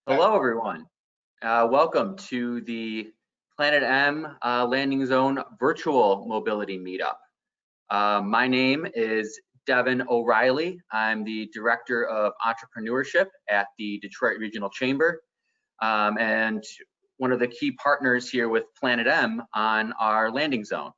Hello, everyone. Welcome to the PlanetM Landing Zone Virtual Mobility Meetup. My name is Devin O'Reilly. I'm the Director of Entrepreneurship at the Detroit Regional Chamber and one of the key partners here with PlanetM on our landing zone.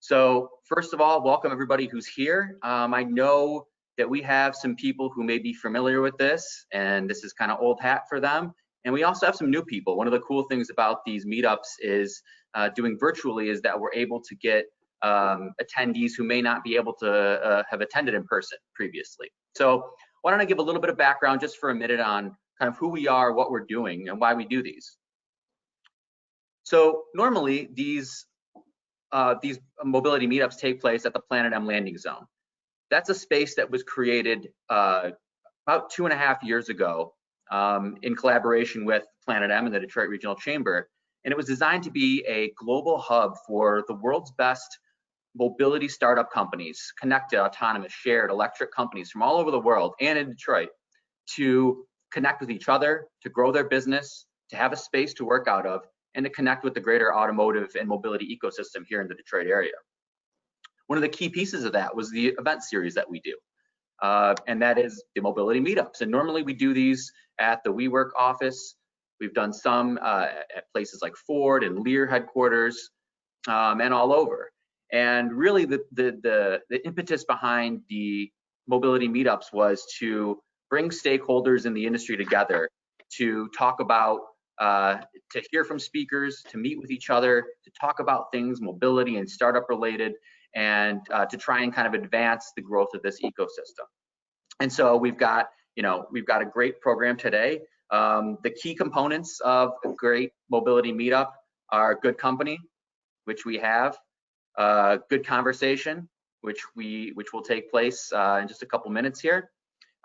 So first of all, welcome everybody who's here. I know that we have some people who may be familiar with this, and this is kind of old hat for them. And we also have some new people. One of the cool things about these meetups is doing virtually is that we're able to get attendees who may not be able to have attended in person previously. So why don't I give a little bit of background just for a minute on kind of who we are, what we're doing, and why we do these. So normally these mobility meetups take place at the PlanetM landing zone. That's a space that was created about 2.5 years ago in collaboration with PlanetM and the Detroit Regional Chamber. And it was designed to be a global hub for the world's best mobility startup companies, connected, autonomous, shared, electric companies from all over the world and in Detroit to connect with each other, to grow their business, to have a space to work out of, and to connect with the greater automotive and mobility ecosystem here in the Detroit area. One of the key pieces of that was the event series that we do, and that is the mobility meetups. And normally we do these at the WeWork office. We've done some at places like Ford and Lear headquarters and all over. And really the impetus behind the mobility meetups was to bring stakeholders in the industry together to talk about, to hear from speakers, to meet with each other, to talk about things mobility and startup related, and to try and kind of advance the growth of this ecosystem. And so we've got a great program today. The key components of a great mobility meetup are good company, which we have, good conversation, which will take place in just a couple minutes here,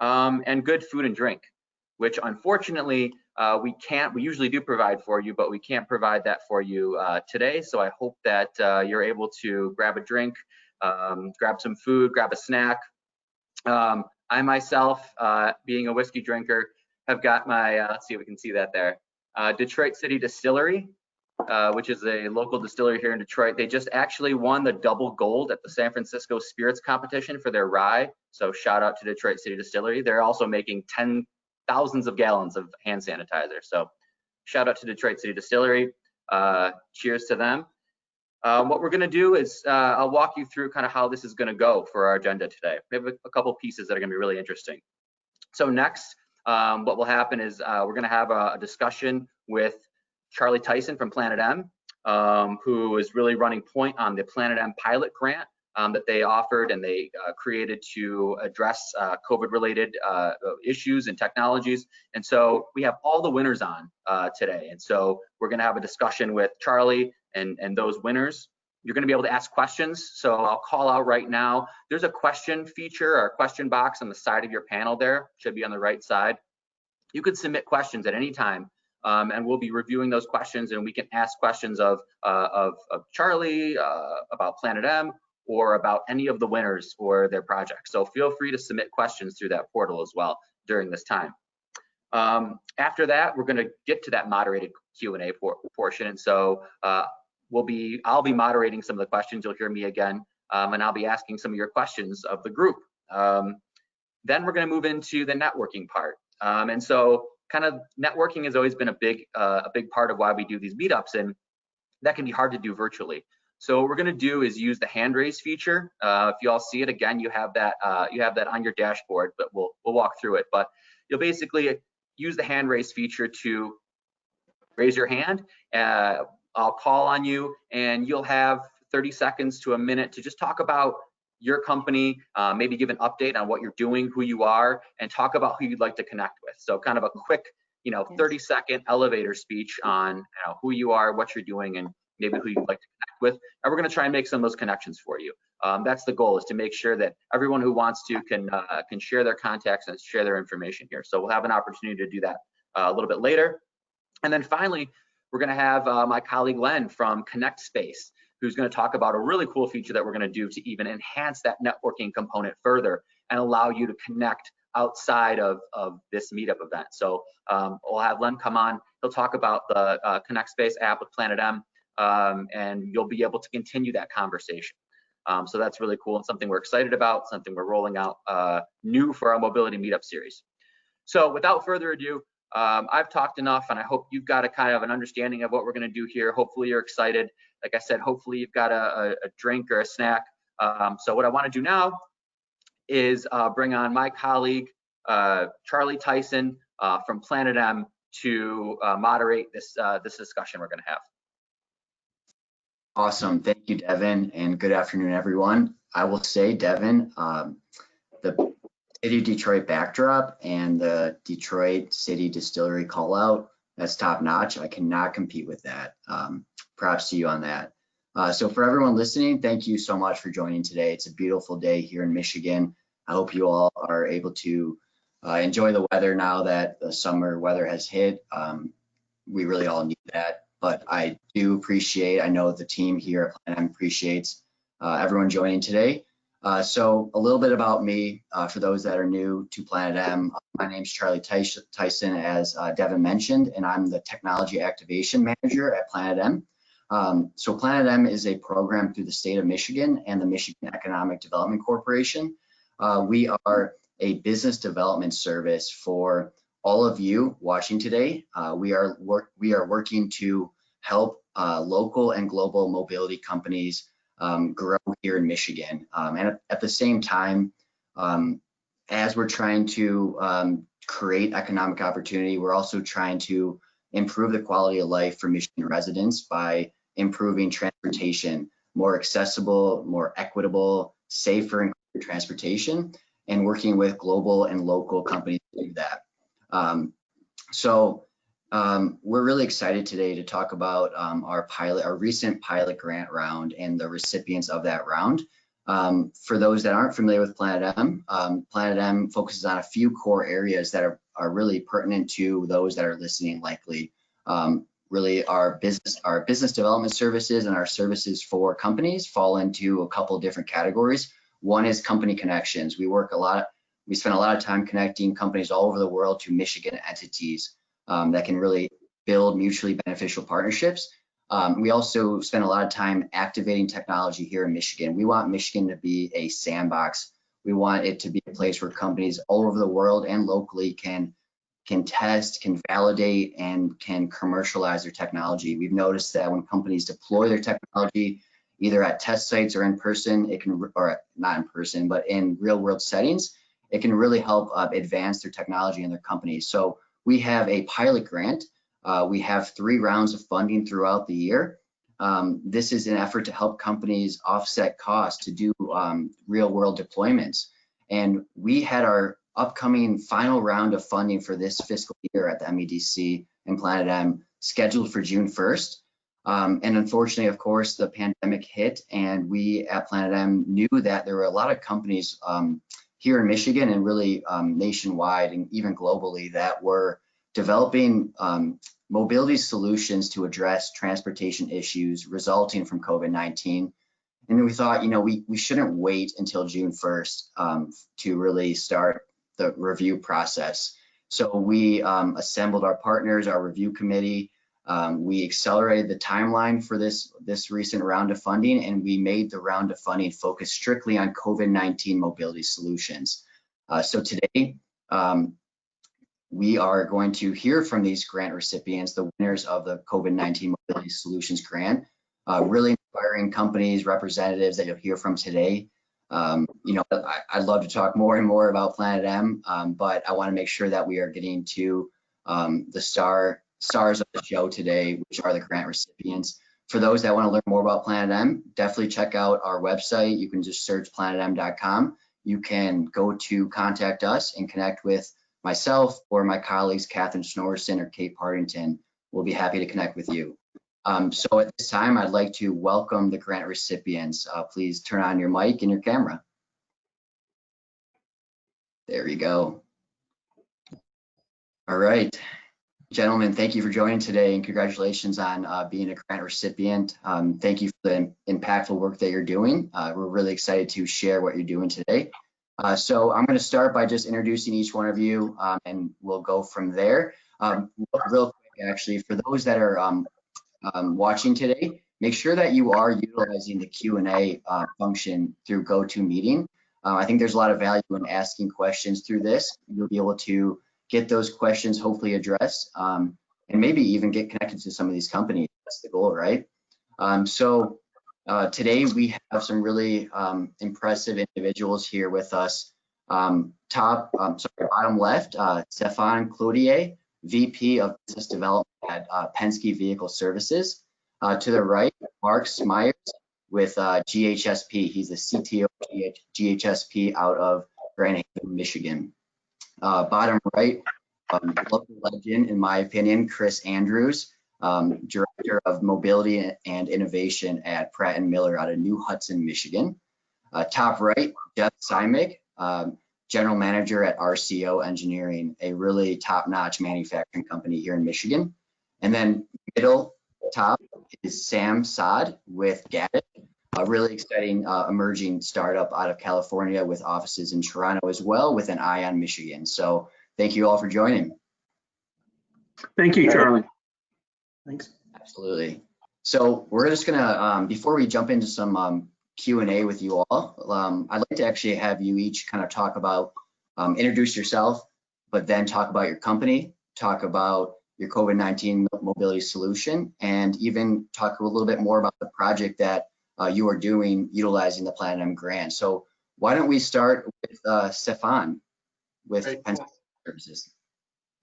and good food and drink, which unfortunately we usually do provide for you, but we can't provide that for you today. So I hope that you're able to grab a drink, grab some food, grab a snack. I myself, being a whiskey drinker, have got my, let's see if we can see that there, Detroit City Distillery, which is a local distillery here in Detroit. They just actually won the double gold at the San Francisco Spirits Competition for their rye. So shout out to Detroit City Distillery. They're also making thousands of gallons of hand sanitizer. So shout out to Detroit City Distillery. Cheers to them. What we're gonna do is I'll walk you through kind of how this is gonna go for our agenda today. We have a couple pieces that are gonna be really interesting. So next, what will happen is we're gonna have a discussion with Charlie Tyson from PlanetM, who is really running point on the PlanetM pilot grant that they offered and they created to address COVID-related issues and technologies. And so we have all the winners on today. And so we're gonna have a discussion with Charlie and those winners. You're gonna be able to ask questions. So I'll call out right now, there's a question feature or a question box on the side of your panel there, should be on the right side. You could submit questions at any time. And we'll be reviewing those questions, and we can ask questions of Charlie, about PlanetM, or about any of the winners or their projects. So feel free to submit questions through that portal as well during this time. After that, we're going to get to that moderated Q&A portion, and so I'll be moderating some of the questions. You'll hear me again, and I'll be asking some of your questions of the group. Then we're going to move into the networking part, and so kind of networking has always been a big part of why we do these meetups, and that can be hard to do virtually. So what we're going to do is use the hand raise feature. If you all see it again, you have that on your dashboard, but we'll walk through it. But you'll basically use the hand raise feature to raise your hand. I'll call on you, and you'll have 30 seconds to a minute to just talk about your company, maybe give an update on what you're doing, who you are, and talk about who you'd like to connect with. So kind of a quick, 30-second elevator speech on who you are, what you're doing, and maybe who you'd like to connect with. And we're going to try and make some of those connections for you. That's the goal, is to make sure that everyone who wants to can share their contacts and share their information here. So we'll have an opportunity to do that a little bit later. And then finally, we're going to have my colleague Len from Connect Space, who's going to talk about a really cool feature that we're going to do to even enhance that networking component further and allow you to connect outside of this meetup event. So we'll have Len come on. He'll talk about the Connect Space app with PlanetM, and you'll be able to continue that conversation. So that's really cool and something we're excited about, something we're rolling out new for our mobility meetup series. So without further ado, I've talked enough, and I hope you've got a kind of an understanding of what we're going to do here. Hopefully you're excited. Like I said, hopefully you've got a drink or a snack. So what I want to do now is bring on my colleague, Charlie Tyson from PlanetM, to moderate this discussion we're going to have. Awesome. Thank you, Devin, and good afternoon, everyone. I will say, Devin, the City of Detroit backdrop and the Detroit City Distillery call out, that's top notch. I cannot compete with that. Props to you on that. So for everyone listening, thank you so much for joining today. It's a beautiful day here in Michigan. I hope you all are able to enjoy the weather now that the summer weather has hit. We really all need that, but I do appreciate, I know the team here at PlanetM appreciates everyone joining today. So a little bit about me, for those that are new to PlanetM. My name is Charlie Tyson, as Devin mentioned, and I'm the Technology Activation Manager at PlanetM. So PlanetM is a program through the state of Michigan and the Michigan Economic Development Corporation. We are a business development service for all of you watching today. We are working to help local and global mobility companies grow here in Michigan. And at the same time, as we're trying to create economic opportunity, we're also trying to improve the quality of life for Michigan residents by improving transportation, more accessible, more equitable, safer and cleaner transportation, and working with global and local companies to do that. We're really excited today to talk about our recent pilot grant round and the recipients of that round. For those that aren't familiar with PlanetM, PlanetM focuses on a few core areas that are really pertinent to those that are listening likely. Really our business development services and our services for companies fall into a couple different categories. One is company connections. We spend a lot of time connecting companies all over the world to Michigan entities that can really build mutually beneficial partnerships. We also spend a lot of time activating technology here in Michigan. We want Michigan to be a sandbox. We want it to be a place where companies all over the world and locally can test, can validate, and can commercialize their technology. We've noticed that when companies deploy their technology, either at test sites or in person, or not in person, but in real world settings, it can really help advance their technology in their companies. So we have a pilot grant. We have 3 rounds of funding throughout the year. This is an effort to help companies offset costs to do real world deployments. And we had our upcoming final round of funding for this fiscal year at the MEDC and PlanetM scheduled for June 1st. And unfortunately, of course, the pandemic hit, and we at PlanetM knew that there were a lot of companies here in Michigan and really nationwide and even globally that were developing mobility solutions to address transportation issues resulting from COVID-19. And we thought, we shouldn't wait until June 1st to really start the review process. So we assembled our partners, our review committee. We accelerated the timeline for this recent round of funding, and we made the round of funding focus strictly on COVID-19 mobility solutions. So today, we are going to hear from these grant recipients, the winners of the COVID-19 Mobility Solutions Grant, really inspiring companies, representatives that you'll hear from today. I'd love to talk more and more about PlanetM, but I want to make sure that we are getting to the stars of the show today, which are the grant recipients. For those that want to learn more about PlanetM, definitely check out our website. You can just search planetm.com. You can go to contact us and connect with myself or my colleagues, Catherine Snorson or Kate Partington. We'll be happy to connect with you. So at this time, I'd like to welcome the grant recipients. Please turn on your mic and your camera. There you go. All right. Gentlemen, thank you for joining today, and congratulations on being a grant recipient. Thank you for the impactful work that you're doing. We're really excited to share what you're doing today. So I'm going to start by just introducing each one of you, and we'll go from there. Real quick, actually, for those that are watching today, make sure that you are utilizing the Q&A function through GoToMeeting. I think there's a lot of value in asking questions through this. You'll be able to get those questions hopefully addressed, and maybe even get connected to some of these companies. That's the goal, right? Today we have some really impressive individuals here with us. Bottom left, Stefan Cloutier, VP of Business Development at Penske Vehicle Services. To the right, Mark Smyers with GHSP. He's the CTO of GHSP out of Grand Haven, Michigan. Bottom right, local legend, in my opinion, Chris Andrews, Director of Mobility and Innovation at Pratt & Miller out of New Hudson, Michigan. Top right, Jeff Simig, General Manager at RCO Engineering, a really top-notch manufacturing company here in Michigan. And then middle top is Sam Saad with Gaddit, a really exciting emerging startup out of California with offices in Toronto as well, with an eye on Michigan. So thank you all for joining. Thank you, Charlie. Thanks. Absolutely. So we're just gonna, before we jump into some Q&A with you all, I'd like to actually have you each kind of talk about, introduce yourself, but then talk about your company, talk about your COVID-19 mobility solution, and even talk a little bit more about the project that you are doing utilizing the PlanetM grant. So why don't we start with Stefan with Penske Services.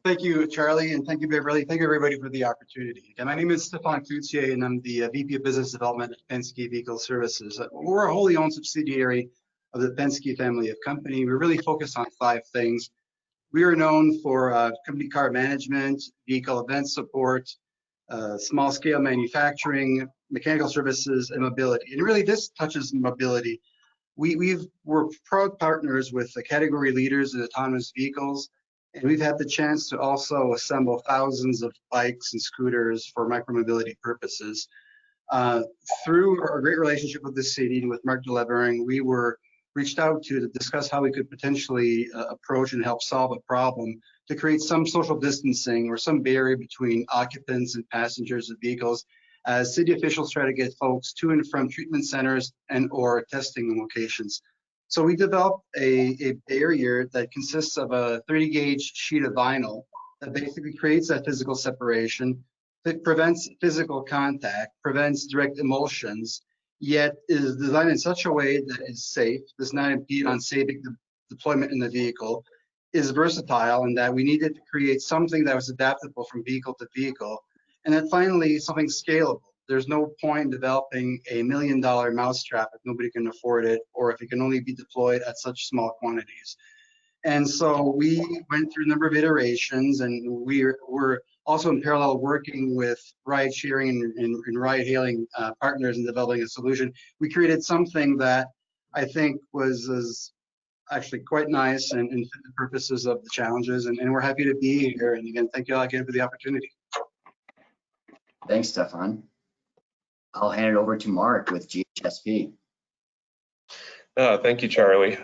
Thank you, Charlie, and thank you, Beverly. Thank you, everybody, for the opportunity. Again, my name is Stefan Cloutier, and I'm the VP of Business Development at Penske Vehicle Services. We're a wholly owned subsidiary of the Penske family of company. We're really focused on 5 things. We are known for company car management, vehicle event support, small-scale manufacturing, mechanical services, and mobility. And really, this touches mobility. We're proud partners with the category leaders in autonomous vehicles, and we've had the chance to also assemble thousands of bikes and scooters for micromobility purposes. Through our great relationship with the city and with Mark Delevering, we were reached out to discuss how we could potentially approach and help solve a problem to create some social distancing or some barrier between occupants and passengers of vehicles as city officials try to get folks to and from treatment centers and or testing locations. So we developed a barrier that consists of a 30-gauge sheet of vinyl that basically creates that physical separation, that prevents physical contact, prevents direct emulsions, yet is designed in such a way that is safe, does not impede on safe deployment in the vehicle, is versatile, and that we needed to create something that was adaptable from vehicle to vehicle, and then finally something scalable. There's no point in developing a $1 million mousetrap if nobody can afford it, or if it can only be deployed at such small quantities. And so we went through a number of iterations, and we're also in parallel working with ride sharing and ride hailing partners in developing a solution. We created something that I think was actually quite nice and fit the purposes of the challenges, and we're happy to be here. And again, thank you all again for the opportunity. Thanks, Stefan. I'll hand it over to Mark with GHSP. Thank you, Charlie.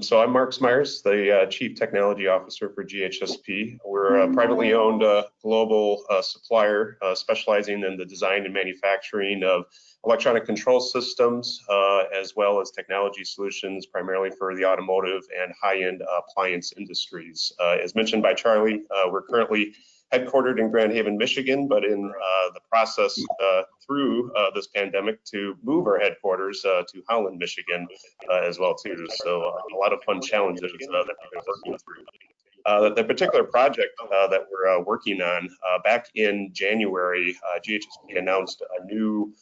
So I'm Mark Smyers, the Chief Technology Officer for GHSP. We're a privately owned global supplier specializing in the design and manufacturing of electronic control systems, as well as technology solutions, primarily for the automotive and high-end appliance industries. As mentioned by Charlie, we're currently headquartered in Grand Haven, Michigan, but in the process through this pandemic to move our headquarters to Holland, Michigan as well too. So a lot of fun challenges that we've been working through. The particular project that we're working on, back in January, GHSP announced a new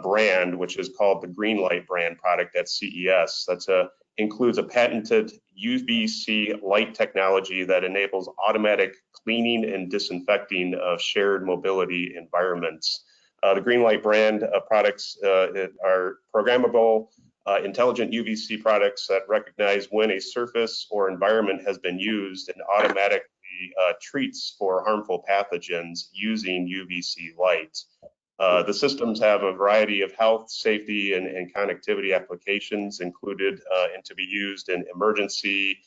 brand, which is called the Greenlight brand product at CES. That's includes a patented UVC light technology that enables automatic cleaning and disinfecting of shared mobility environments. The Greenlight brand products are programmable, intelligent UVC products that recognize when a surface or environment has been used and automatically treats for harmful pathogens using UVC light. The systems have a variety of health, safety, and connectivity applications included and to be used in emergency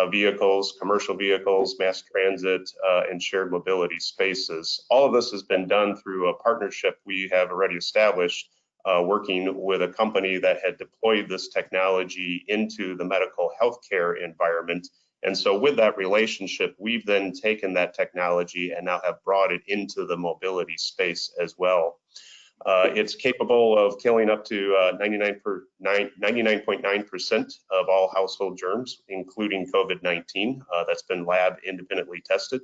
vehicles, commercial vehicles, mass transit, and shared mobility spaces. All of this has been done through a partnership we have already established, working with a company that had deployed this technology into the medical healthcare environment. And so with that relationship, we've then taken that technology and now have brought it into the mobility space as well. It's capable of killing up to 99.9% of all household germs, including COVID-19. That's been lab independently tested.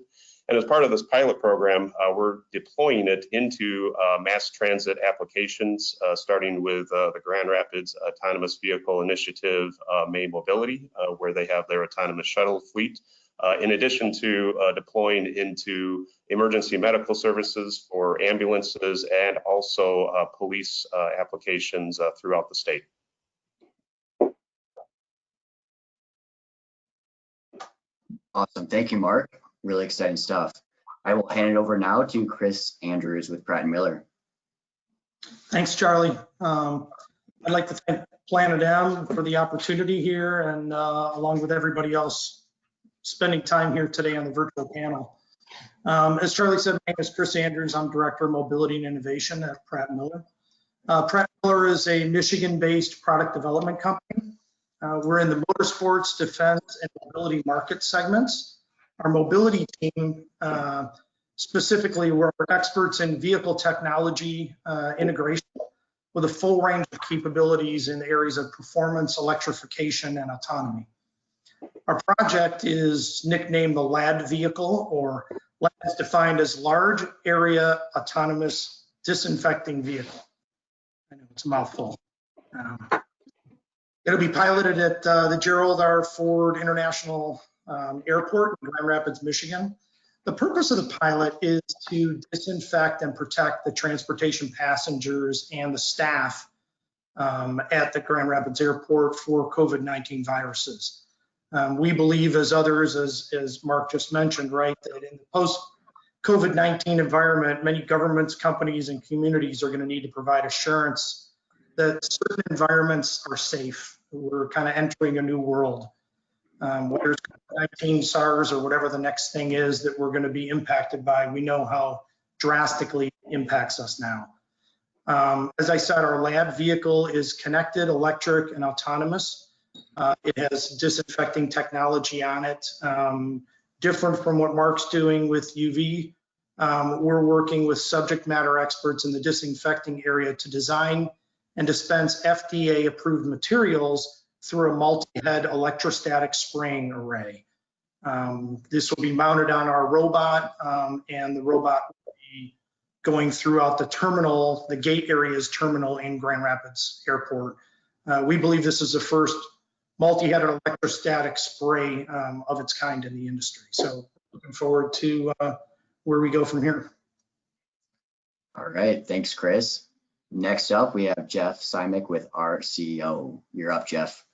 And as part of this pilot program, we're deploying it into mass transit applications, starting with the Grand Rapids Autonomous Vehicle Initiative, May Mobility, where they have their autonomous shuttle fleet, in addition to deploying into emergency medical services for ambulances and also police applications throughout the state. Awesome, thank you, Mark. Really exciting stuff. I will hand it over now to Chris Andrews with Pratt & Miller. Thanks, Charlie. I'd like to thank PlanetM for the opportunity here and along with everybody else spending time here today on the virtual panel. As Charlie said, my name is Chris Andrews. I'm Director of Mobility and Innovation at Pratt & Miller. Pratt & Miller is a Michigan-based product development company. We're in the motorsports, defense, and mobility market segments. Our mobility team, specifically, we're experts in vehicle technology integration with a full range of capabilities in the areas of performance, electrification, and autonomy. Our project is nicknamed the LAD vehicle, or LAD is defined as Large Area Autonomous Disinfecting Vehicle. I know it's a mouthful. It'll be piloted at the Gerald R. Ford International Airport in Grand Rapids, Michigan. The purpose of the pilot is to disinfect and protect the transportation passengers and the staff at the Grand Rapids Airport for COVID-19 viruses. We believe, as others, as Mark just mentioned, right, that in the post-COVID-19 environment, many governments, companies, and communities are going to need to provide assurance that certain environments are safe. We're kind of entering a new world. Whether it's COVID-19, SARS, or whatever the next thing is that we're going to be impacted by, we know how drastically it impacts us now. As I said, our LAD vehicle is connected, electric, and autonomous. It has disinfecting technology on it, different from what Mark's doing with UV. We're working with subject matter experts in the disinfecting area to design and dispense FDA-approved materials through a multi-head electrostatic spraying array. This will be mounted on our robot, and the robot will be going throughout the terminal, the gate area's terminal in Grand Rapids Airport. We believe this is the first multi-headed electrostatic spray of its kind in the industry. So looking forward to where we go from here. All right, thanks, Chris. Next up, we have Jeff Simic with RCO. You're up, Jeff.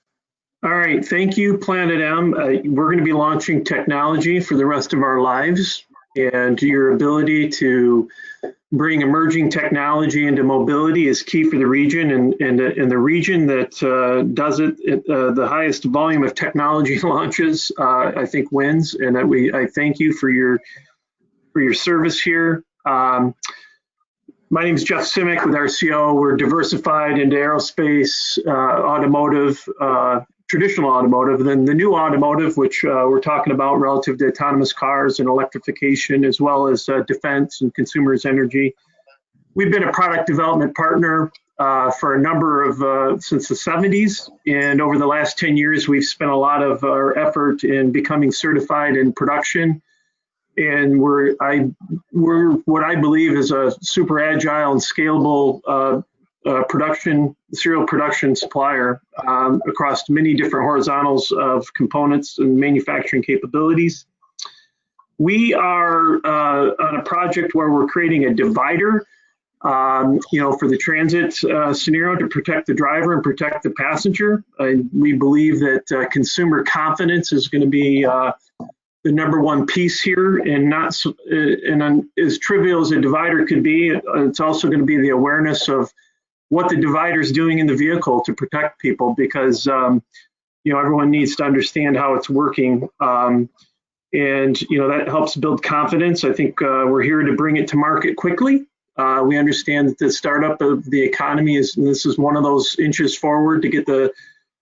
All right, thank you, PlanetM. We're going to be launching technology for the rest of our lives, and your ability to bring emerging technology into mobility is key for the region, and the region that does it at the highest volume of technology launches, I think wins, and I thank you for your service here. My name is Jeff Simic with RCO. We're diversified into aerospace, automotive, traditional automotive, then the new automotive, which we're talking about relative to autonomous cars and electrification, as well as defense and consumers energy. We've been a product development partner for a number of, since the 70s, and over the last 10 years, we've spent a lot of our effort in becoming certified in production. And we're what I believe is a super agile and scalable serial production supplier across many different horizontals of components and manufacturing capabilities. We are on a project where we're creating a divider, for the transit scenario to protect the driver and protect the passenger. We believe that consumer confidence is going to be the number one piece here, and not and as trivial as a divider could be, it's also going to be the awareness of what the divider is doing in the vehicle to protect people, because everyone needs to understand how it's working. And that helps build confidence. I think we're here to bring it to market quickly. We understand that the startup of the economy this is one of those inches forward to get the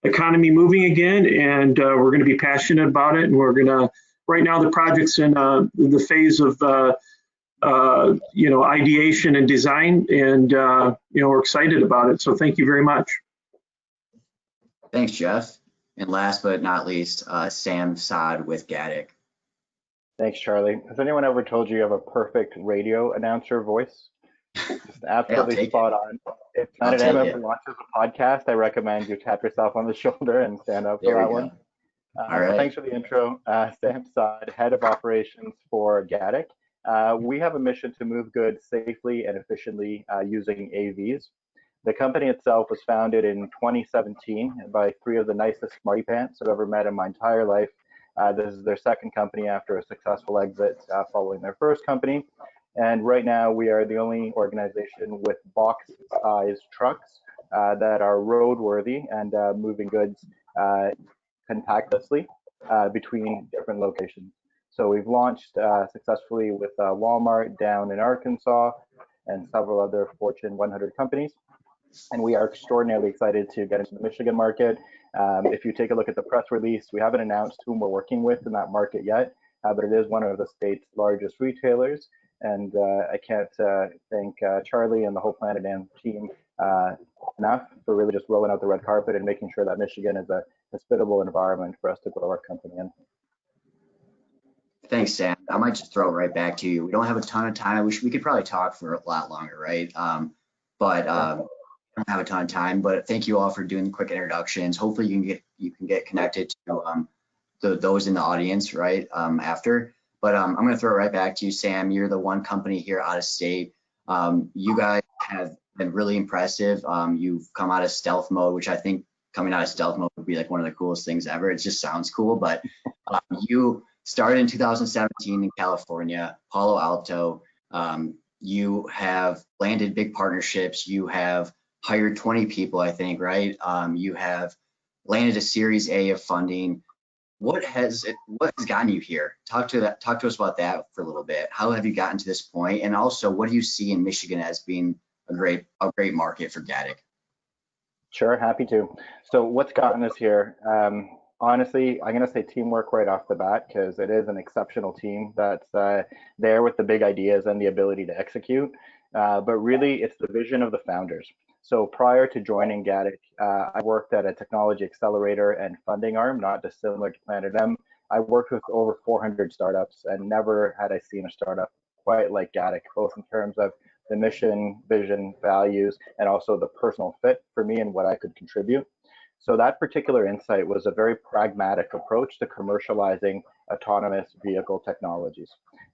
economy moving again, and we're going to be passionate about it. And we're going to, right now the project's in the phase of ideation and design, and we're excited about it. So thank you very much. Thanks, Jeff. And last but not least, Sam Saad with Gatik. Thanks, Charlie. Has anyone ever told you have a perfect radio announcer voice? Just absolutely spot on. If PlanetM ever launches a podcast, I recommend you tap yourself on the shoulder and stand up for that one. All right. Thanks for the intro. Sam Saad, Head of Operations for Gatik. We have a mission to move goods safely and efficiently using AVs. The company itself was founded in 2017 by three of the nicest smarty pants I've ever met in my entire life. This is their second company after a successful exit following their first company. And right now we are the only organization with box-sized trucks that are roadworthy and moving goods contactlessly between different locations. So we've launched successfully with Walmart down in Arkansas and several other Fortune 100 companies. And we are extraordinarily excited to get into the Michigan market. If you take a look at the press release, we haven't announced whom we're working with in that market yet, but it is one of the state's largest retailers. And I can't thank Charlie and the whole PlanetM team enough for really just rolling out the red carpet and making sure that Michigan is a hospitable environment for us to grow our company in. Thanks, Sam. I might just throw it right back to you. We don't have a ton of time. We could probably talk for a lot longer, right? But don't have a ton of time. But thank you all for doing the quick introductions. Hopefully you can get connected to those in the audience right after. But I'm going to throw it right back to you, Sam. You're the one company here out of state. You guys have been really impressive. You've come out of stealth mode, which I think coming out of stealth mode would be like one of the coolest things ever. It just sounds cool. But you started in 2017 in California, Palo Alto. You have landed big partnerships. You have hired 20 people, I think, right? You have landed a Series A of funding. What has gotten you here? Talk to us about that for a little bit. How have you gotten to this point? And also, what do you see in Michigan as being a great market for Gatik? Sure, happy to. So what's gotten us here? Honestly, I'm going to say teamwork right off the bat, because it is an exceptional team that's there with the big ideas and the ability to execute. But really, it's the vision of the founders. So prior to joining Gatik, I worked at a technology accelerator and funding arm, not dissimilar to PlanetM. I worked with over 400 startups, and never had I seen a startup quite like Gatik, both in terms of the mission, vision, values, and also the personal fit for me and what I could contribute. So that particular insight was a very pragmatic approach to commercializing autonomous vehicle technologies.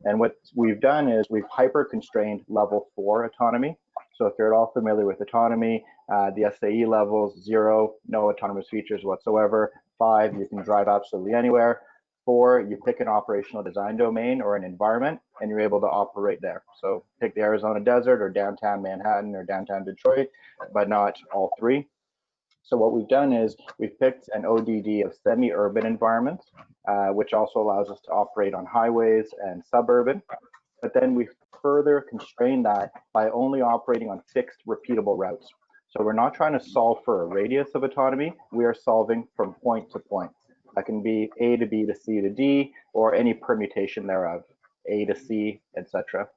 And what we've done is we've hyper-constrained level 4 autonomy. So if you're at all familiar with autonomy, the SAE levels, 0, no autonomous features whatsoever. 5, you can drive absolutely anywhere. 4, you pick an operational design domain or an environment, and you're able to operate there. So pick the Arizona desert or downtown Manhattan or downtown Detroit, but not all 3. So what we've done is we've picked an ODD of semi-urban environments, which also allows us to operate on highways and suburban. But then we've further constrained that by only operating on fixed, repeatable routes. So we're not trying to solve for a radius of autonomy. We are solving from point to point. That can be A to B to C to D, or any permutation thereof, A to C, etc.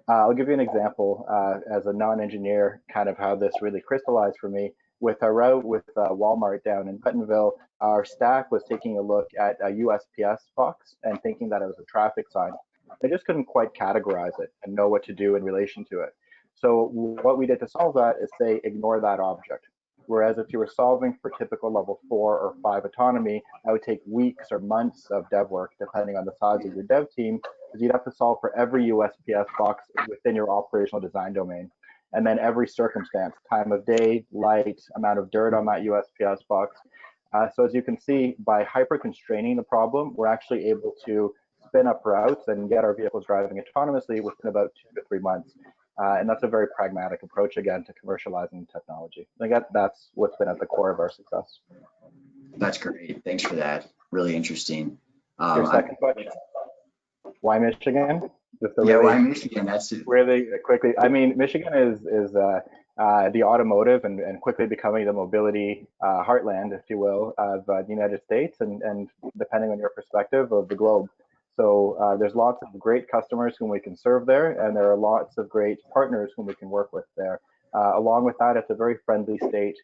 I'll give you an example as a non-engineer, kind of how this really crystallized for me. With our route with Walmart down in Bentonville, our staff was taking a look at a USPS box and thinking that it was a traffic sign. They just couldn't quite categorize it and know what to do in relation to it. So what we did to solve that is say, ignore that object. Whereas if you were solving for typical level 4 or 5 autonomy, that would take weeks or months of dev work, depending on the size of your dev team, because you'd have to solve for every USPS box within your operational design domain. And then every circumstance, time of day, light, amount of dirt on that USPS box. So as you can see, by hyper-constraining the problem, we're actually able to spin up routes and get our vehicles driving autonomously within about 2 to 3 months. And that's a very pragmatic approach, again, to commercializing technology. I think that's what's been at the core of our success. That's great. Thanks for that. Really interesting. Your second question, why Michigan? Why Michigan? That's it. Really quickly. I mean, Michigan is the automotive and quickly becoming the mobility heartland, if you will, of the United States and depending on your perspective, of the globe. So there's lots of great customers whom we can serve there, and there are lots of great partners whom we can work with there. Along with that, it's a very friendly state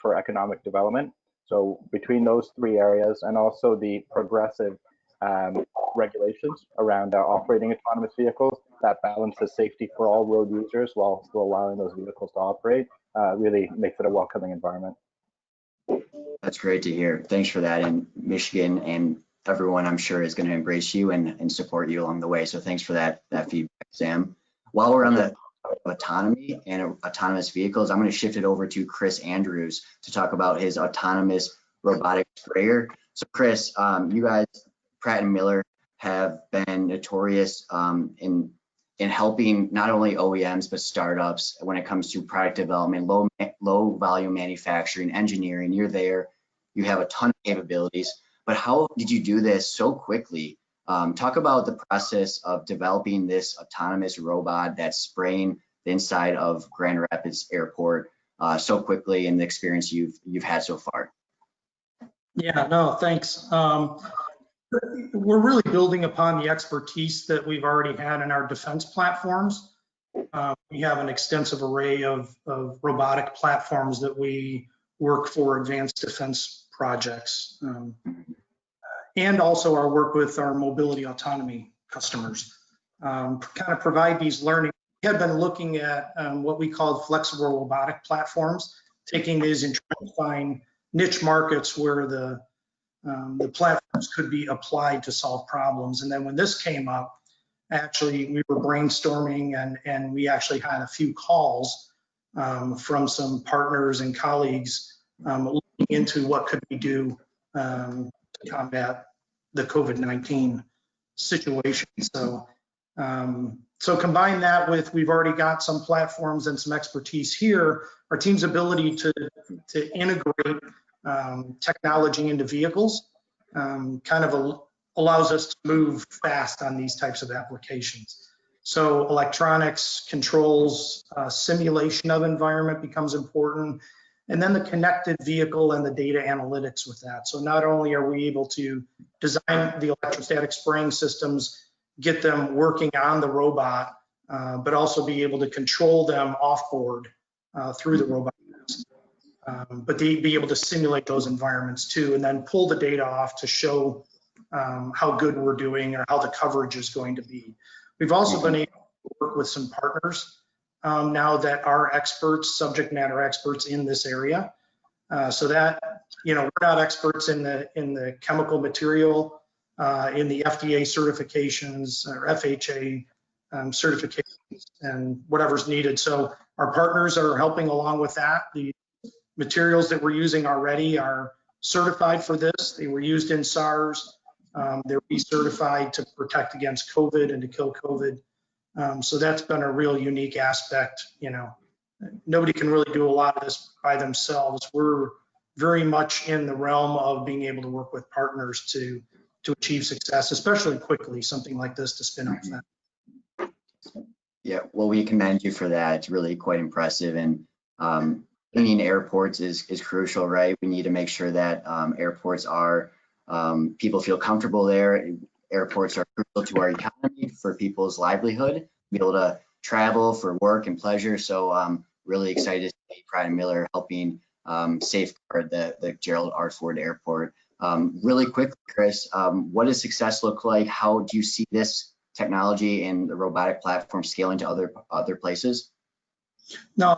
for economic development. So between those three areas and also the progressive regulations around operating autonomous vehicles, that balances safety for all road users while still allowing those vehicles to operate, really makes it a welcoming environment. That's great to hear. Thanks for that. And Michigan and everyone, I'm sure, is going to embrace you and support you along the way. So thanks for that feedback, Sam. While we're on the autonomy and autonomous vehicles, I'm going to shift it over to Chris Andrews to talk about his autonomous robotic sprayer. So Chris, you guys, Pratt & Miller, have been notorious in helping not only OEMs but startups when it comes to product development, low volume manufacturing, engineering. You're there, you have a ton of capabilities, but how did you do this so quickly? Talk about the process of developing this autonomous robot that's spraying the inside of Grand Rapids Airport so quickly, and the experience you've had so far. Yeah, no, thanks. We're really building upon the expertise that we've already had in our defense platforms. We have an extensive array of robotic platforms that we work for advanced defense projects, and also our work with our mobility autonomy customers. Kind of provide these learning. We had been looking at what we called flexible robotic platforms, taking these and trying to find niche markets where the platforms could be applied to solve problems. And then when this came up, actually we were brainstorming and we actually had a few calls from some partners and colleagues looking into what could we do to combat the COVID-19 situation. So combine that with, we've already got some platforms and some expertise here, our team's ability to integrate technology into vehicles kind of allows us to move fast on these types of applications. So electronics, controls, simulation of environment becomes important, and then the connected vehicle and the data analytics with that. So not only are we able to design the electrostatic spraying systems, get them working on the robot, but also be able to control them off board through the robot. But be able to simulate those environments too, and then pull the data off to show how good we're doing or how the coverage is going to be. We've also been able to work with some partners now that are experts, subject matter experts in this area. So that, you know, we're not experts in the chemical material, in the FDA certifications or FHA certifications and whatever's needed. So our partners are helping along with that. The materials that we're using already are certified for this. They were used in SARS. They're recertified to protect against COVID and to kill COVID. So that's been a real unique aspect. You know, nobody can really do a lot of this by themselves. We're very much in the realm of being able to work with partners to achieve success, especially quickly, something like this to spin up that. Yeah, well, we commend you for that. It's really quite impressive. And cleaning airports is crucial, right? We need to make sure that airports are, people feel comfortable there. Airports are crucial to our economy, for people's livelihood, be able to travel for work and pleasure. So really excited to see Pratt & Miller helping safeguard the Gerald R. Ford Airport. Really quickly, Chris, what does success look like? How do you see this technology and the robotic platform scaling to other places? No,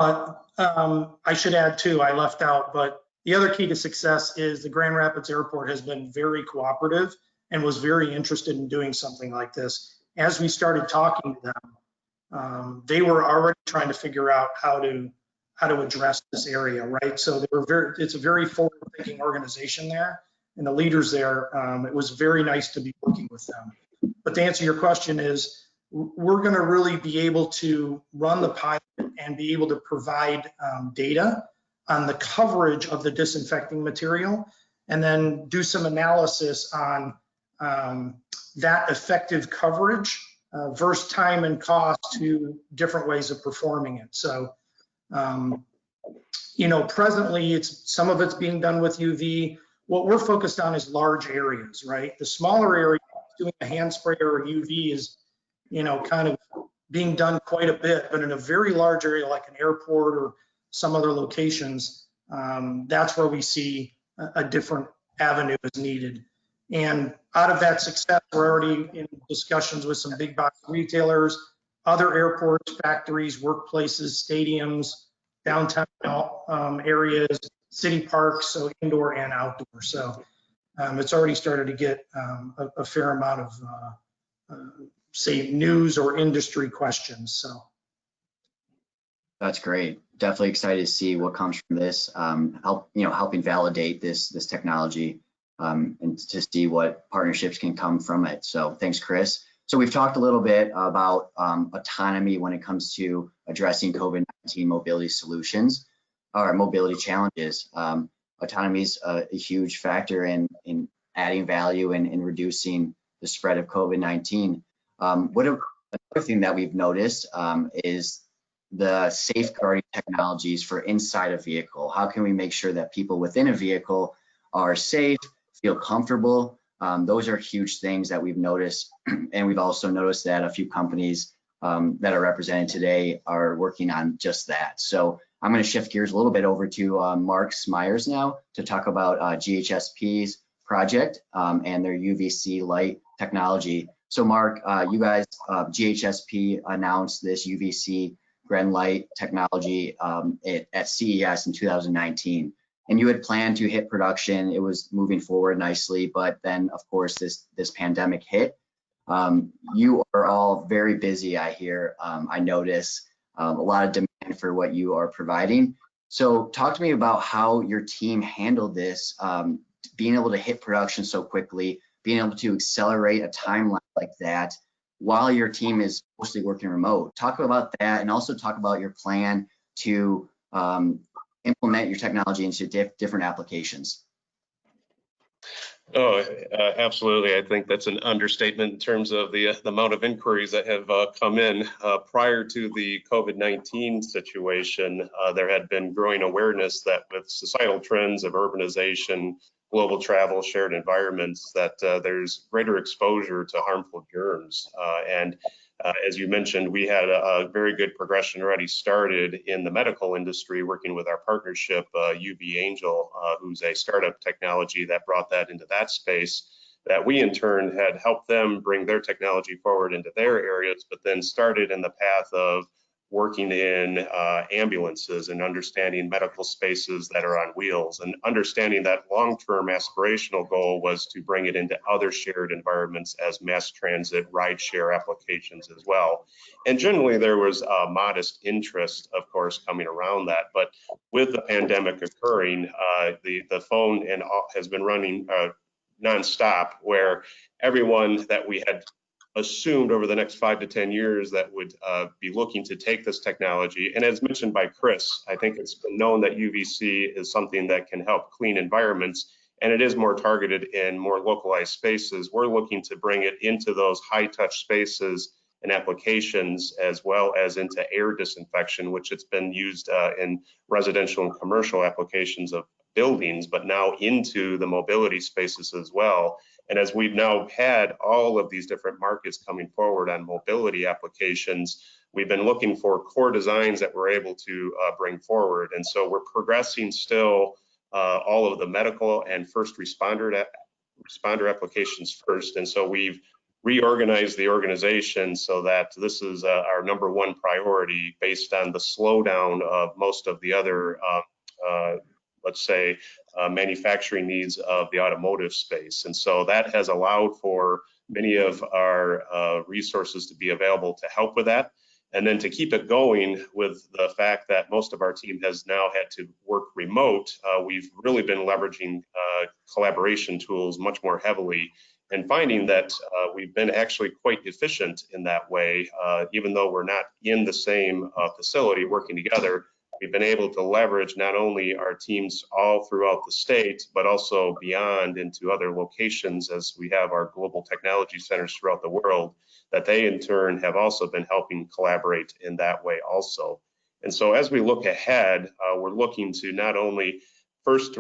I should add too, I left out, but the other key to success is the Grand Rapids Airport has been very cooperative and was very interested in doing something like this. As we started talking to them, they were already trying to figure out how to address this area, right? So they were it's a very forward-thinking organization there, and the leaders there, it was very nice to be working with them. But to answer your question is, we're going to really be able to run the pilot and be able to provide data on the coverage of the disinfecting material, and then do some analysis on that effective coverage versus time and cost to different ways of performing it. So, you know, presently some of it's being done with UV. What we're focused on is large areas, right? The smaller area, doing a hand spray or a UV is, you know, kind of being done quite a bit, but in a very large area like an airport or some other locations, that's where we see a different avenue is needed. And out of that success, we're already in discussions with some big box retailers, other airports, factories, workplaces, stadiums, downtown areas, city parks, so indoor and outdoor. So it's already started to get a fair amount of, say, news or industry questions. So that's great. Definitely excited to see what comes from this. Helping validate this technology, and to see what partnerships can come from it. So thanks, Chris. So we've talked a little bit about autonomy when it comes to addressing COVID-19 mobility solutions or mobility challenges. Autonomy is a huge factor in adding value and in reducing the spread of COVID-19. Another thing that we've noticed is the safeguarding technologies for inside a vehicle. How can we make sure that people within a vehicle are safe, feel comfortable? Those are huge things that we've noticed. And we've also noticed that a few companies that are represented today are working on just that. So I'm going to shift gears a little bit over to Mark Smyers now to talk about GHSP's project and their UVC light technology. So Mark, you guys, GHSP announced this UVC Gren light technology at CES in 2019. And you had planned to hit production. It was moving forward nicely, but then of course this pandemic hit. You are all very busy, I hear. I notice a lot of demand for what you are providing. So talk to me about how your team handled this, being able to hit production so quickly, being able to accelerate a timeline like that while your team is mostly working remote. Talk about that, and also talk about your plan to implement your technology into different applications. Oh, absolutely. I think that's an understatement in terms of the amount of inquiries that have come in. Prior to the COVID-19 situation, there had been growing awareness that with societal trends of urbanization, global travel, shared environments, that there's greater exposure to harmful germs. As you mentioned, we had a very good progression already started in the medical industry, working with our partnership, UV Angel, who's a startup technology that brought that into that space, that we in turn had helped them bring their technology forward into their areas, but then started in the path of working in ambulances and understanding medical spaces that are on wheels, and understanding that long-term aspirational goal was to bring it into other shared environments as mass transit, ride-share applications as well. And generally there was a modest interest, of course, coming around that. But with the pandemic occurring, the phone has been running nonstop, where everyone that we had assumed over the next 5 to 10 years that would be looking to take this technology. And as mentioned by Chris, I think it's been known that UVC is something that can help clean environments, and it is more targeted in more localized spaces. We're looking to bring it into those high touch spaces and applications, as well as into air disinfection, which it's been used in residential and commercial applications of buildings, but now into the mobility spaces as well. And as we've now had all of these different markets coming forward on mobility applications, we've been looking for core designs that we're able to bring forward. And so we're progressing still all of the medical and first responder applications first. And so we've reorganized the organization so that this is our #1 priority, based on the slowdown of most of the other let's say, manufacturing needs of the automotive space. And so that has allowed for many of our resources to be available to help with that. And then to keep it going, with the fact that most of our team has now had to work remote, we've really been leveraging collaboration tools much more heavily. and finding that we've been actually quite efficient in that way. Even though we're not in the same facility working together, we've been able to leverage not only our teams all throughout the state, but also beyond into other locations, as we have our global technology centers throughout the world, that they in turn have also been helping collaborate in that way also. And so as we look ahead, we're looking to not only first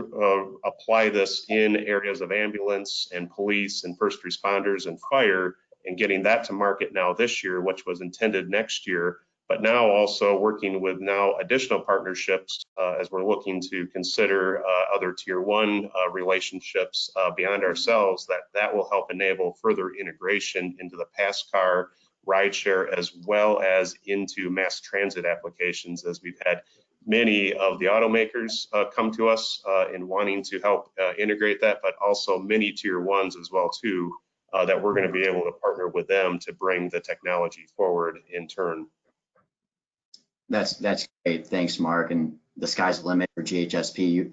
apply this in areas of ambulance and police and first responders and fire, and getting that to market now this year, which was intended next year, but now also working with now additional partnerships as we're looking to consider other tier one relationships beyond ourselves, that will help enable further integration into the pass car, rideshare, as well as into mass transit applications, as we've had many of the automakers come to us in wanting to help integrate that, but also many tier ones as well too, that we're going to be able to partner with them to bring the technology forward in turn. That's great. Thanks, Mark. And the sky's the limit for GHSP.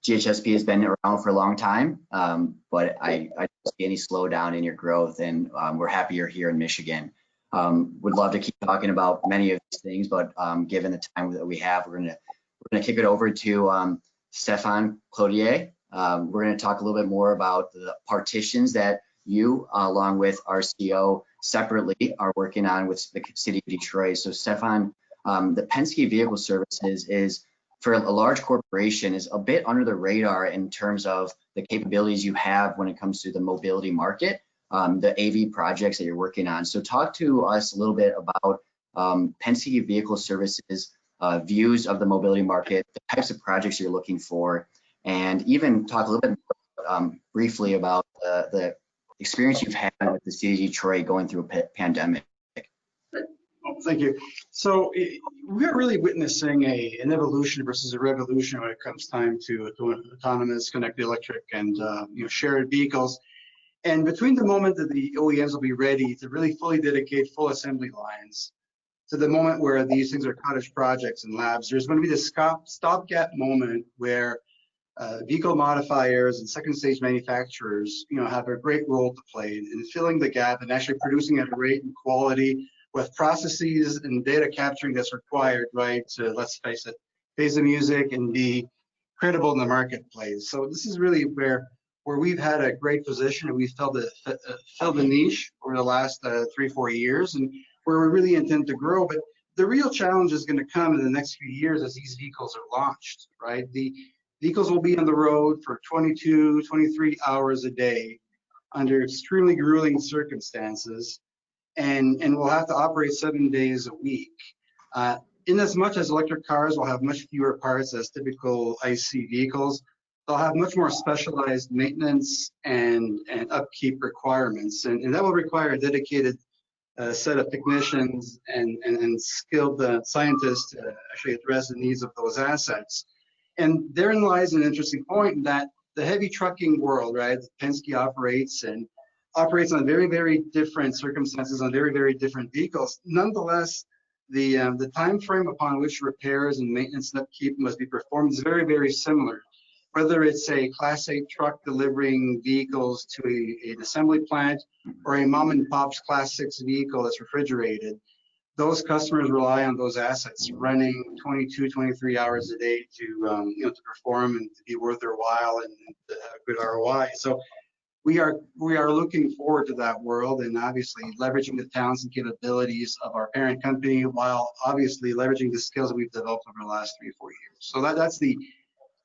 GHSP has been around for a long time, but I don't see any slowdown in your growth, and we're happy you're here in Michigan. Would love to keep talking about many of these things, but given the time that we have, we're gonna kick it over to Stefan Cloutier. We're gonna talk a little bit more about the partitions that you, along with our CEO, separately are working on with the city of Detroit. So Stefan, the Penske Vehicle Services is, for a large corporation, is a bit under the radar in terms of the capabilities you have when it comes to the mobility market. The AV projects that you're working on. So talk to us a little bit about Penske Vehicle Services views of the mobility market, the types of projects you're looking for, and even talk a little bit more, briefly about the experience you've had with the city of Detroit going through a pandemic. Oh, thank you. So we're really witnessing an evolution versus a revolution when it comes time to autonomous, connected electric, and shared vehicles. And between the moment that the OEMs will be ready to really fully dedicate full assembly lines to the moment where these things are cottage projects and labs, there's going to be this stopgap moment where vehicle modifiers and second stage manufacturers, have a great role to play in filling the gap and actually producing at a rate and quality with processes and data capturing that's required, right, to, let's face it, face the music and be credible in the marketplace. So this is really where we've had a great position, and we've filled the niche over the last 3-4 years, and where we really intend to grow. But the real challenge is going to come in the next few years as these vehicles are launched, right? The vehicles will be on the road for 22, 23 hours a day under extremely grueling circumstances, and we'll have to operate 7 days a week. In as much as electric cars will have much fewer parts as typical IC vehicles, they'll have much more specialized maintenance and upkeep requirements, and that will require a dedicated set of technicians and skilled scientists to actually address the needs of those assets. And therein lies an interesting point in that the heavy trucking world, right, Penske operates on very, very different circumstances on very, very different vehicles. Nonetheless, the time frame upon which repairs and maintenance and upkeep must be performed is very, very similar. Whether it's a Class 8 truck delivering vehicles to an assembly plant or a mom and pop's Class 6 vehicle that's refrigerated, those customers rely on those assets running 22, 23 hours a day to perform and to be worth their while and to have a good ROI. So we are looking forward to that world, and obviously leveraging the talents and capabilities of our parent company, while obviously leveraging the skills that we've developed over the last 3 or 4 years. So that's the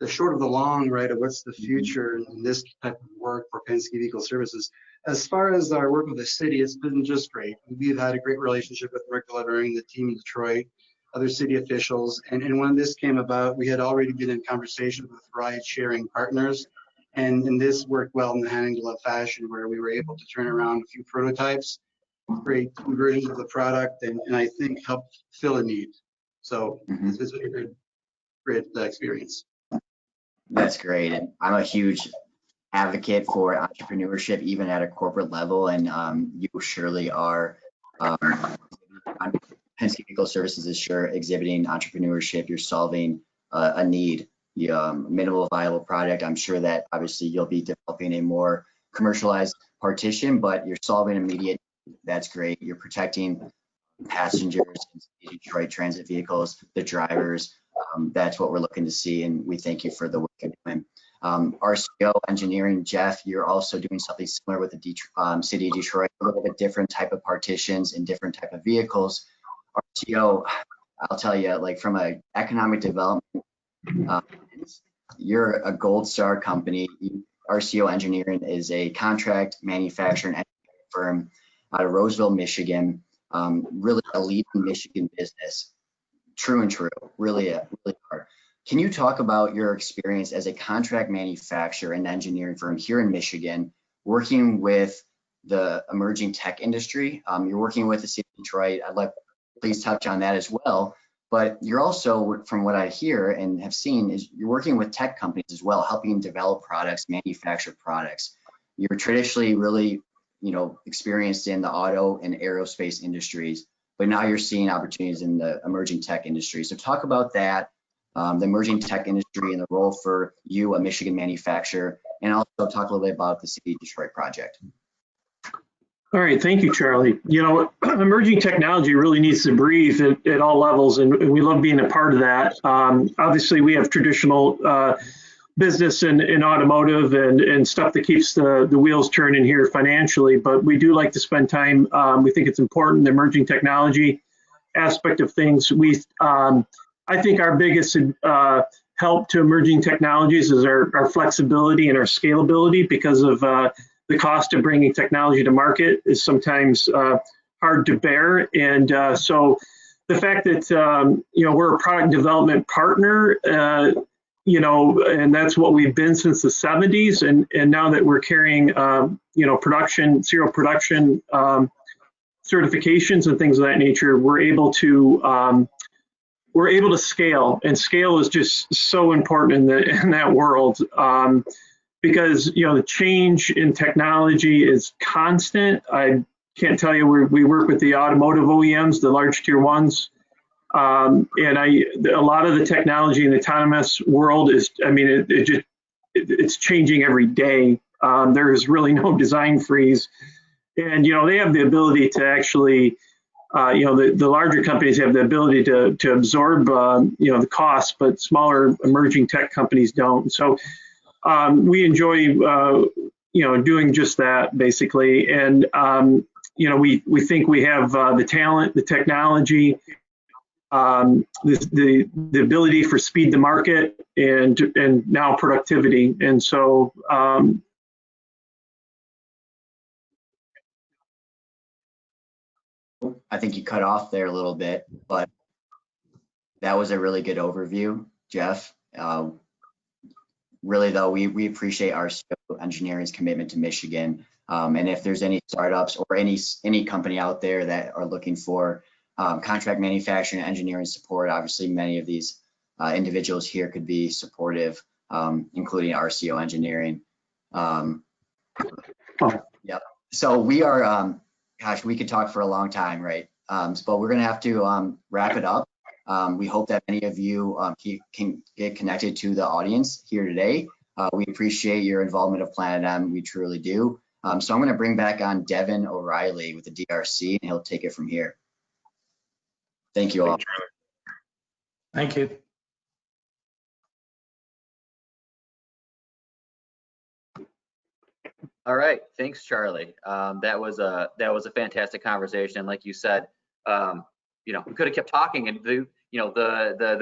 short of the long, right, of what's the future in this type of work for Penske Vehicle Services. As far as our work with the city, it's been just great. We've had a great relationship with Rick Delivering, the team in Detroit, other city officials. And when this came about, we had already been in conversation with ride-sharing partners. And this worked well in the hand-in-glove fashion, where we were able to turn around a few prototypes, create versions of the product, and I think help fill a need. So it's been a great experience. That's great. And I'm a huge advocate for entrepreneurship, even at a corporate level. And you surely are. Penske Vehicle Services is sure exhibiting entrepreneurship. You're solving a need, minimal viable product. I'm sure that obviously you'll be developing a more commercialized partition, but you're solving immediate. That's great. You're protecting passengers in Detroit transit vehicles, the drivers. That's what we're looking to see, and we thank you for the work you're doing. RCO engineering, Jeff, you're also doing something similar with the city of Detroit, a little bit different type of partitions and different type of vehicles. RCO, I'll tell you, like from an economic development, you're a gold star company. RCO Engineering is a contract manufacturing firm out of Roseville, Michigan. Really a leading Michigan business. True and true, really hard. Can you talk about your experience as a contract manufacturer and engineering firm here in Michigan, working with the emerging tech industry? You're working with the city of Detroit. I'd like, please touch on that as well. But you're also, from what I hear and have seen, is you're working with tech companies as well, helping develop products, manufacture products. You're traditionally really, experienced in the auto and aerospace industries, but now you're seeing opportunities in the emerging tech industry. So talk about that, the emerging tech industry and the role for you, a Michigan manufacturer, and also talk a little bit about the City of Detroit project. All right, thank you, Charlie. Emerging technology really needs to breathe at all levels, and we love being a part of that. Obviously, we have traditional business in automotive and stuff that keeps the wheels turning here financially, but we do like to spend time. We think it's important, the emerging technology aspect of things. I think our biggest help to emerging technologies is our flexibility and our scalability, because of the cost of bringing technology to market is sometimes hard to bear. And so the fact that, we're a product development partner, and that's what we've been since the 70s. And now that we're carrying, serial production certifications and things of that nature, we're able to scale, and scale is just so important in that world. Because the change in technology is constant. I can't tell you, we work with the automotive OEMs, the large tier ones, and a lot of the technology in the autonomous world is, it's changing every day. There is really no design freeze, and they have the ability to actually, the larger companies have the ability to absorb the costs, but smaller emerging tech companies don't. So we enjoy, doing just that, basically. And, we think we have the talent, the technology, the ability for speed to market, and now productivity. And so, I think you cut off there a little bit, but that was a really good overview, Jeff. Really, though, we appreciate our engineering's commitment to Michigan. And if there's any startups or any company out there that are looking for contract manufacturing and engineering support, obviously many of these individuals here could be supportive, including RCO Engineering. Yep. So we are, gosh, we could talk for a long time, right? But we're going to have to wrap it up. We hope that many of you can get connected to the audience here today. We appreciate your involvement of PlanetM. We truly do. So I'm going to bring back on Devin O'Reilly with the DRC, and he'll take it from here. Thank you all. Thank you. All right, thanks, Charlie. That was a fantastic conversation. Like you said, we could have kept talking, and the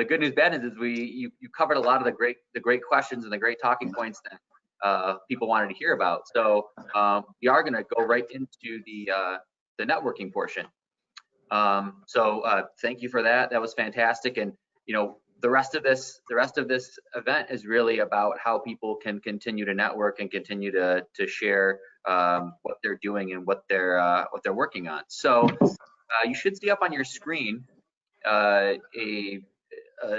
good news, bad news is you covered a lot of the great questions and the great talking points that people wanted to hear about. So we are going to go right into the networking portion. So thank you for that. That was fantastic. And the rest of this event is really about how people can continue to network and continue to share what they're doing and what they're working on. So you should see up on your screen a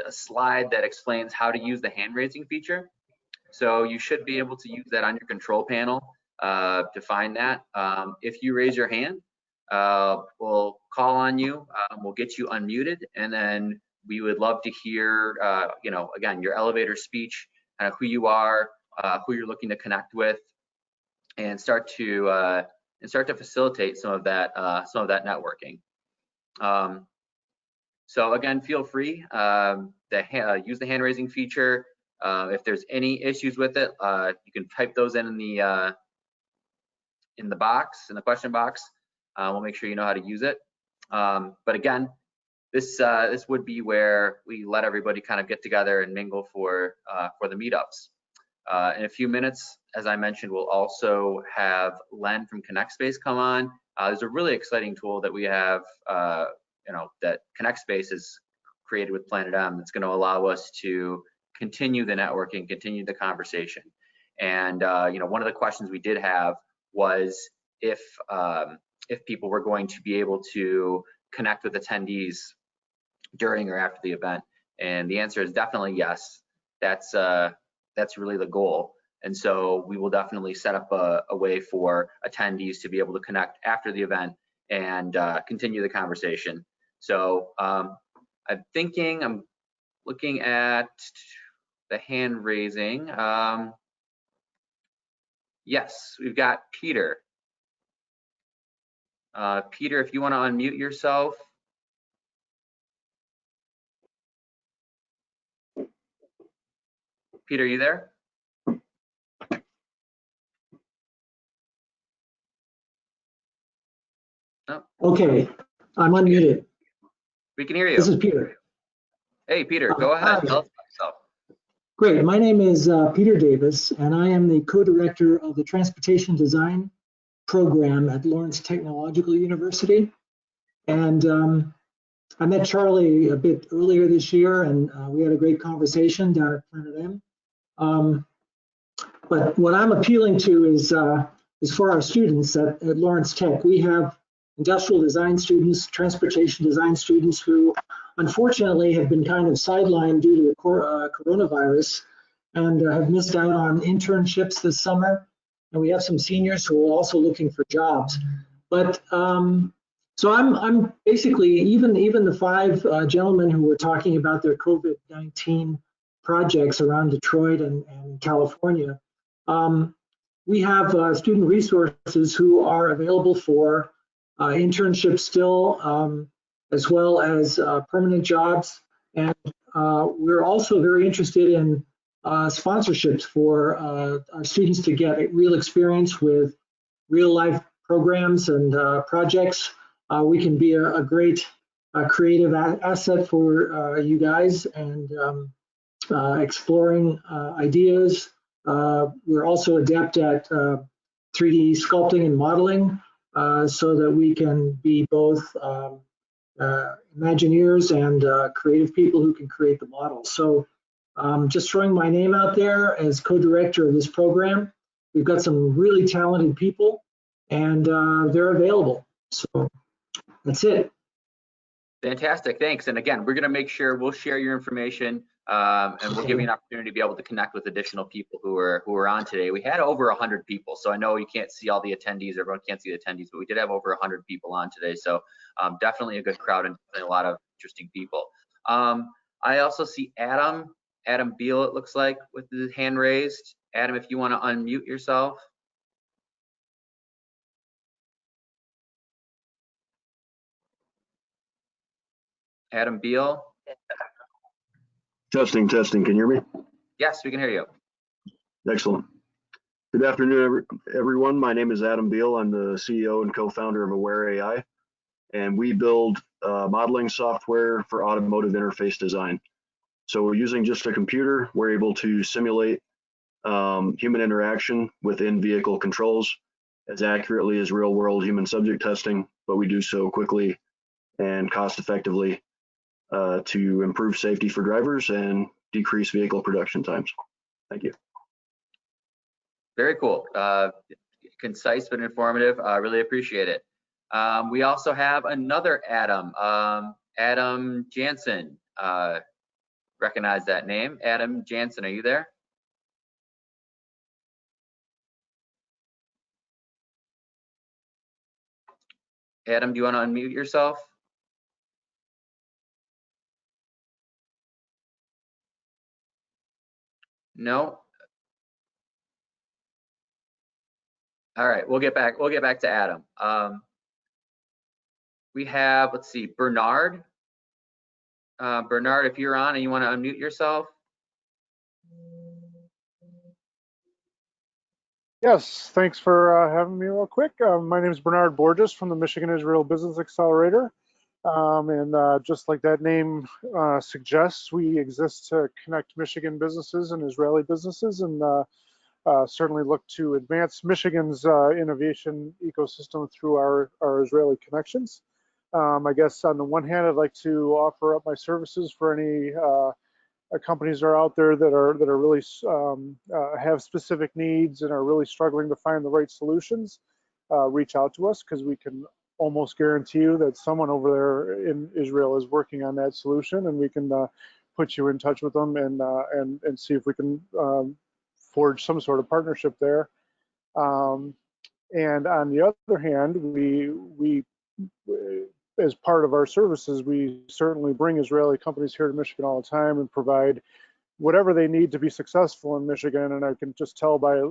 slide that explains how to use the hand raising feature. So you should be able to use that on your control panel to find that. If you raise your hand, we'll call on you, we'll get you unmuted, and then we would love to hear, again, your elevator speech, who you are, who you're looking to connect with, and start to facilitate some of that networking. So again, feel free use the hand raising feature. If there's any issues with it, you can type those in the box, in the question box. We'll make sure you know how to use it. But again, this would be where we let everybody kind of get together and mingle for the meetups. In a few minutes, as I mentioned, we'll also have Len from ConnectSpace come on. There's a really exciting tool that we have, that ConnectSpace is created with PlanetM. It's going to allow us to continue the networking, continue the conversation. And one of the questions we did have was if people were going to be able to connect with attendees during or after the event, and the answer is definitely yes. That's really the goal. And so we will definitely set up a way for attendees to be able to connect after the event and continue the conversation. So I'm looking at the hand raising. Yes, we've got Peter. Peter, if you want to unmute yourself. Peter, are you there? No. Okay, I'm unmuted. We can hear you. This is Peter. Hey, Peter, go ahead. Hi. Tell us about yourself. Great. My name is Peter Davis, and I am the co-director of the Transportation Design program at Lawrence Technological University. And I met Charlie a bit earlier this year, and we had a great conversation down at PlanetM. But what I'm appealing to is for our students at Lawrence Tech. We have industrial design students, transportation design students who unfortunately have been kind of sidelined due to the coronavirus and have missed out on internships this summer. And we have some seniors who are also looking for jobs. But so I'm basically, even the 5 gentlemen who were talking about their COVID-19 projects around Detroit and California, we have student resources who are available for internships still, as well as permanent jobs. And we're also very interested in sponsorships for our students to get real experience with real life programs and projects. We can be a great creative asset for you guys and exploring ideas. We're also adept at 3D sculpting and modeling, so that we can be both Imagineers and creative people who can create the models. So just throwing my name out there as co-director of this program. We've got some really talented people, and they're available. So that's it. Fantastic, thanks. And again, we're going to make sure we'll share your information, and we'll give you an opportunity to be able to connect with additional people who are on today. We had over 100 people, so I know you can't see all the attendees. Everyone can't see the attendees, but we did have over 100 people on today. So definitely a good crowd and a lot of interesting people. I also see Adam Beal, it looks like, with his hand raised. Adam, if you want to unmute yourself. Adam Beal. Testing. Can you hear me? Yes, we can hear you. Excellent. Good afternoon, everyone. My name is Adam Beal. I'm the CEO and co-founder of Aware AI, and we build modeling software for automotive interface design. So we're using just a computer. We're able to simulate human interaction within vehicle controls as accurately as real-world human subject testing, but we do so quickly and cost-effectively to improve safety for drivers and decrease vehicle production times. Thank you. Very cool. Concise but informative. I really appreciate it. We also have another Adam, Adam Jansen. Recognize that name. Adam Jansen, are you there? Adam, do you want to unmute yourself? No. All right, we'll get back to Adam. We have, let's see, Bernard. Bernard, if you're on and you want to unmute yourself. Yes, thanks for having me real quick. My name is Bernard Borges from the Michigan Israel Business Accelerator. Just like that name suggests, we exist to connect Michigan businesses and Israeli businesses, and certainly look to advance Michigan's innovation ecosystem through our Israeli connections. I guess on the one hand, I'd like to offer up my services for any companies that are out there that are really have specific needs and are really struggling to find the right solutions. Reach out to us, because we can almost guarantee you that someone over there in Israel is working on that solution, and we can put you in touch with them and see if we can forge some sort of partnership there. And on the other hand, we as part of our services, we certainly bring Israeli companies here to Michigan all the time and provide whatever they need to be successful in Michigan. And I can just tell by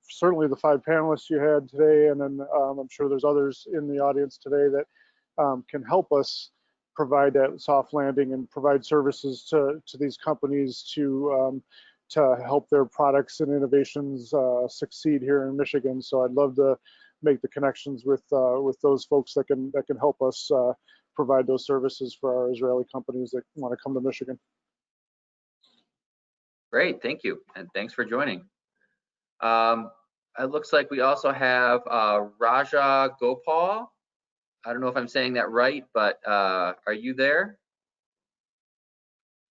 certainly the 5 panelists you had today, and then I'm sure there's others in the audience today that can help us provide that soft landing and provide services to these companies to help their products and innovations succeed here in Michigan. So I'd love to make the connections with those folks that can help us provide those services for our Israeli companies that want to come to Michigan. Great, thank you, and thanks for joining. It looks like we also have Raja Gopal. I don't know if I'm saying that right, but are you there?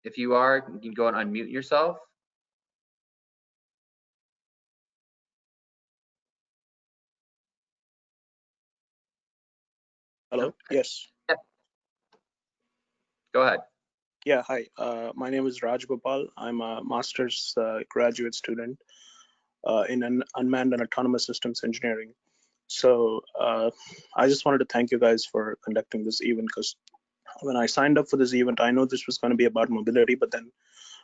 If you are, you can go and unmute yourself. Hello. Yes. Yeah. Go ahead. Yeah. Hi. My name is Raj Gopal. I'm a master's graduate student in unmanned and autonomous systems engineering. So I just wanted to thank you guys for conducting this event, because when I signed up for this event, I know this was going to be about mobility, but then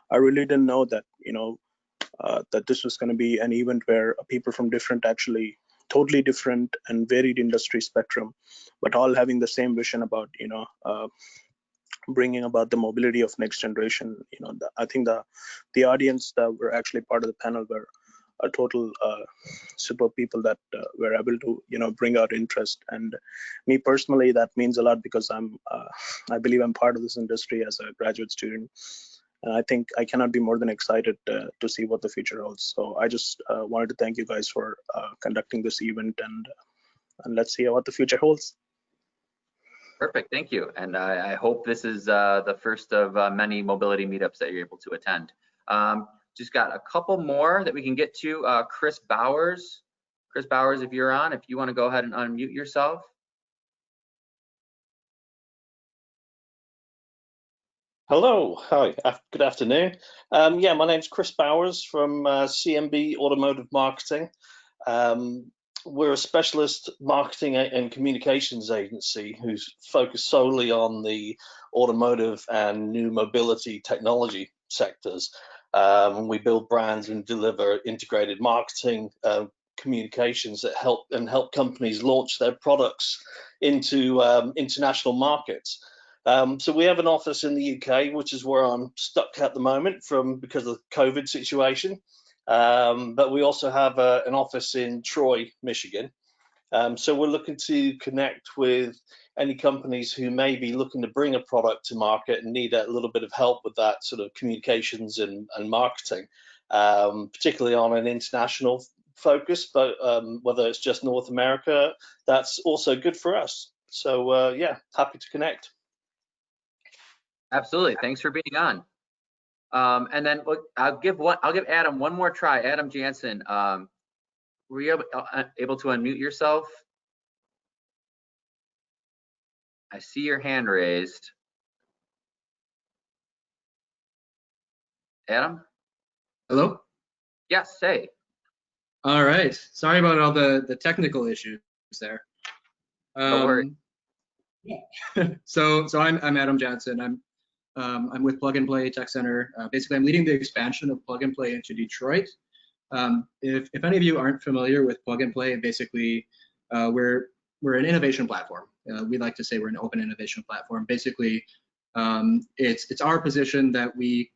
I really didn't know that that this was going to be an event where people from totally different and varied industry spectrum, but all having the same vision about bringing about the mobility of next generation. I think the audience that were actually part of the panel were a total super people that were able to bring out interest. And me personally, that means a lot, because I believe I'm part of this industry as a graduate student. And I think I cannot be more than excited to see what the future holds. So I just wanted to thank you guys for conducting this event, and let's see what the future holds. Perfect, thank you. And I hope this is the first of many mobility meetups that you're able to attend. Just got a couple more that we can get to. Chris Bowers. Chris Bowers, if you're on, if you want to go ahead and unmute yourself. Hello, hi, good afternoon. Yeah, my name's Chris Bowers from Cmb Automotive Marketing. We're a specialist marketing and communications agency who's focused solely on the automotive and new mobility technology sectors. We build brands and deliver integrated marketing communications that help companies launch their products into international markets. So we have an office in the UK, which is where I'm stuck at the moment because of the COVID situation. But we also have an office in Troy, Michigan. So we're looking to connect with any companies who may be looking to bring a product to market and need a little bit of help with that sort of communications and marketing, particularly on an international focus, but whether it's just North America, that's also good for us. So yeah, happy to connect. Absolutely, thanks for being on. And then I'll give Adam one more try. Adam Jansen, were you able to unmute yourself? I see your hand raised. Adam? Hello? Yes, say. All right. Sorry about all the technical issues there. Don't worry. Yeah. So I'm Adam Jansen. I'm with Plug and Play Tech Center. Basically, I'm leading the expansion of Plug and Play into Detroit. If any of you aren't familiar with Plug and Play, basically we're an innovation platform. We like to say we're an open innovation platform. Basically, it's our position that we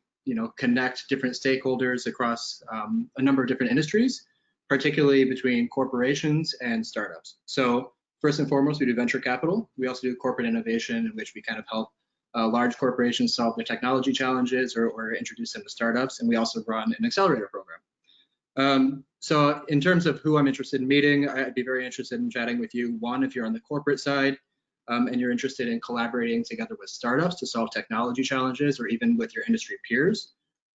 connect different stakeholders across a number of different industries, particularly between corporations and startups. So first and foremost, we do venture capital. We also do corporate innovation, in which we kind of help large corporations solve their technology challenges or introduce them to startups. And we also run an accelerator program. So in terms of who I'm interested in meeting, I'd be very interested in chatting with you. One, if you're on the corporate side and you're interested in collaborating together with startups to solve technology challenges, or even with your industry peers.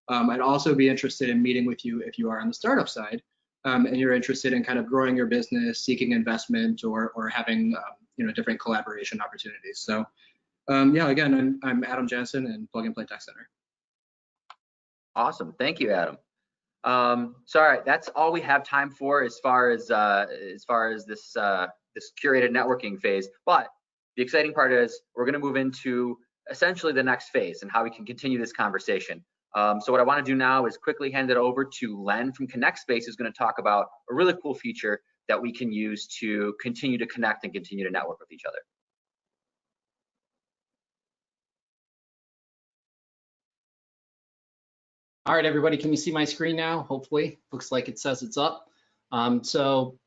I'd also be interested in meeting with you if you are on the startup side and you're interested in kind of growing your business, seeking investment, or having different collaboration opportunities. So yeah, again, I'm Adam Jansen in Plug and Play Tech Center. Awesome, thank you, Adam. So all right, that's all we have time for as far as this curated networking phase. But the exciting part is we're going to move into essentially the next phase and how we can continue this conversation. So what I want to do now is quickly hand it over to Len from ConnectSpace, who's going to talk about a really cool feature that we can use to continue to connect and continue to network with each other. All right, everybody, can you see my screen now? Hopefully, looks like it says it's up. So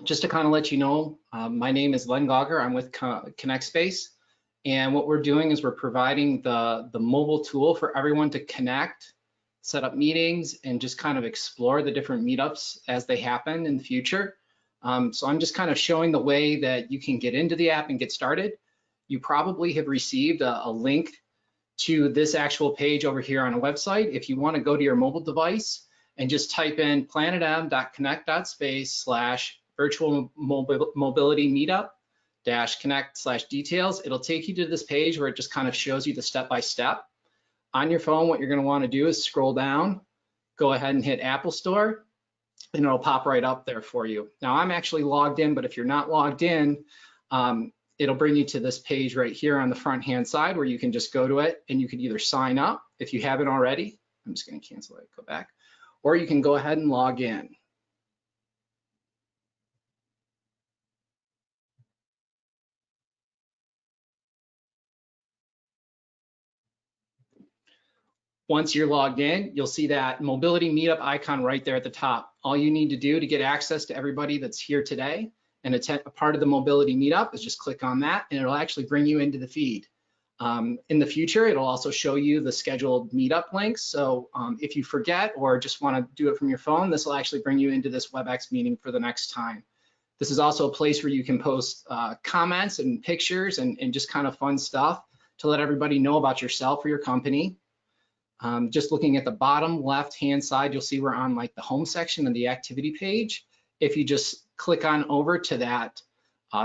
just to kind of let you know, my name is Len Gauger. I'm with ConnectSpace. And what we're doing is we're providing the mobile tool for everyone to connect, set up meetings, and just kind of explore the different meetups as they happen in the future. So I'm just kind of showing the way that you can get into the app and get started. You probably have received a link to this actual page over here on a website. If you want to go to your mobile device and just type in planetm.connect.space/virtual mobility meetup -connect/details, it'll take you to this page where it just kind of shows you the step-by-step. On your phone, what you're going to want to do is scroll down, go ahead and hit Apple Store, and it'll pop right up there for you. Now, I'm actually logged in, but if you're not logged in, it'll bring you to this page right here on the front-hand side where you can just go to it and you can either sign up if you haven't already. I'm just going to cancel it, go back, or you can go ahead and log in. Once you're logged in, you'll see that mobility meetup icon right there at the top. All you need to do to get access to everybody that's here today and attend a part of the mobility meetup is just click on that and it'll actually bring you into the feed. In the future, it'll also show you the scheduled meetup links. So if you forget or just want to do it from your phone, this will actually bring you into this WebEx meeting for the next time. This is also a place where you can post comments and pictures and just kind of fun stuff to let everybody know about yourself or your company. Just looking at the bottom left-hand side, you'll see we're on like the home section of the activity page. If you just click on over to that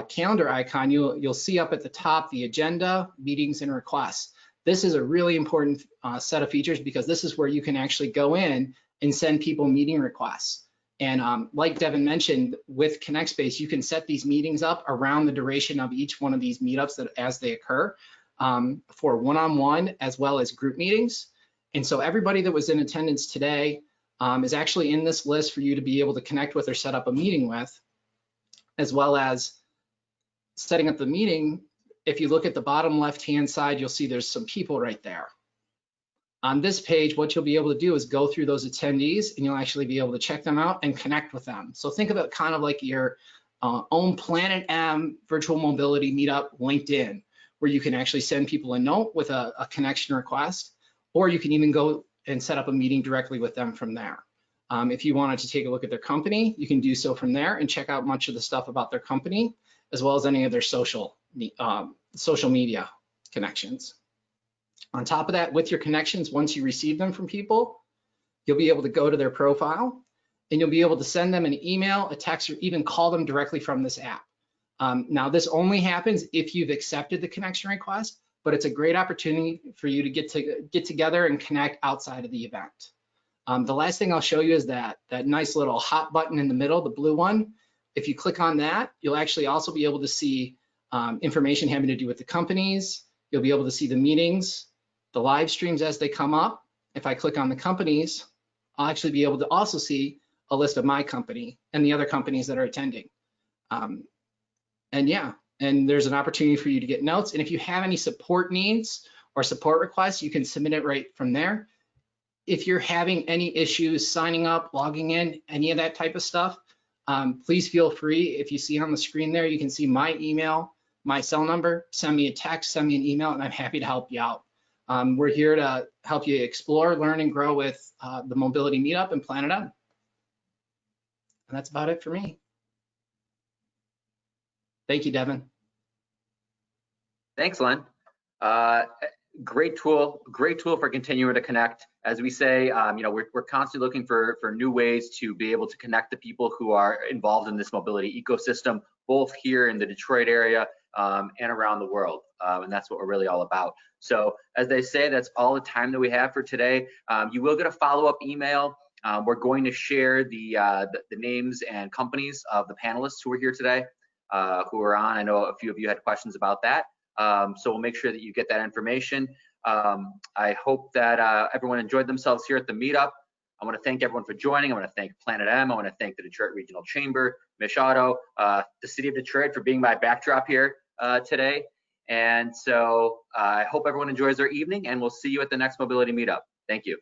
calendar icon, you'll see up at the top the agenda, meetings, and requests. This is a really important set of features because this is where you can actually go in and send people meeting requests. And like Devin mentioned, with ConnectSpace, you can set these meetings up around the duration of each one of these meetups as they occur for one-on-one as well as group meetings. And so everybody that was in attendance today is actually in this list for you to be able to connect with or set up a meeting with, as well as setting up the meeting. If you look at the bottom left-hand side, you'll see there's some people right there. On this page, what you'll be able to do is go through those attendees and you'll actually be able to check them out and connect with them. So think of it kind of like your own PlanetM virtual mobility meetup LinkedIn, where you can actually send people a note with a connection request, or you can even go and set up a meeting directly with them from there. If you wanted to take a look at their company, you can do so from there and check out much of the stuff about their company, as well as any of their social media connections. On top of that, with your connections, once you receive them from people, you'll be able to go to their profile and you'll be able to send them an email, a text, or even call them directly from this app. Now, this only happens if you've accepted the connection request, but it's a great opportunity for you to get together and connect outside of the event. The last thing I'll show you is that nice little hot button in the middle, the blue one. If you click on that, you'll actually also be able to see information having to do with the companies. You'll be able to see the meetings, the live streams as they come up. If I click on the companies, I'll actually be able to also see a list of my company and the other companies that are attending. And yeah, and there's an opportunity for you to get notes. And if you have any support needs or support requests, you can submit it right from there. If you're having any issues signing up, logging in, any of that type of stuff, please feel free. If you see on the screen there, you can see my email, my cell number. Send me a text, send me an email, and I'm happy to help you out. We're here to help you explore, learn, and grow with the Mobility Meetup and PlanetM. And that's about it for me. Thank you, Devin. Thanks, Len. Great tool for continuing to connect. As we say, you know, we're constantly looking for new ways to be able to connect the people who are involved in this mobility ecosystem, both here in the Detroit area and around the world. And that's what we're really all about. So as they say, that's all the time that we have for today. You will get a follow-up email. We're going to share the names and companies of the panelists who are here today, who are on. I know a few of you had questions about that. So we'll make sure that you get that information. I hope that everyone enjoyed themselves here at the meetup. I want to thank everyone for joining. I want to thank PlanetM. I want to thank the Detroit Regional Chamber, Mish Auto, the City of Detroit for being my backdrop here today. And so I hope everyone enjoys their evening, and we'll see you at the next mobility meetup. Thank you.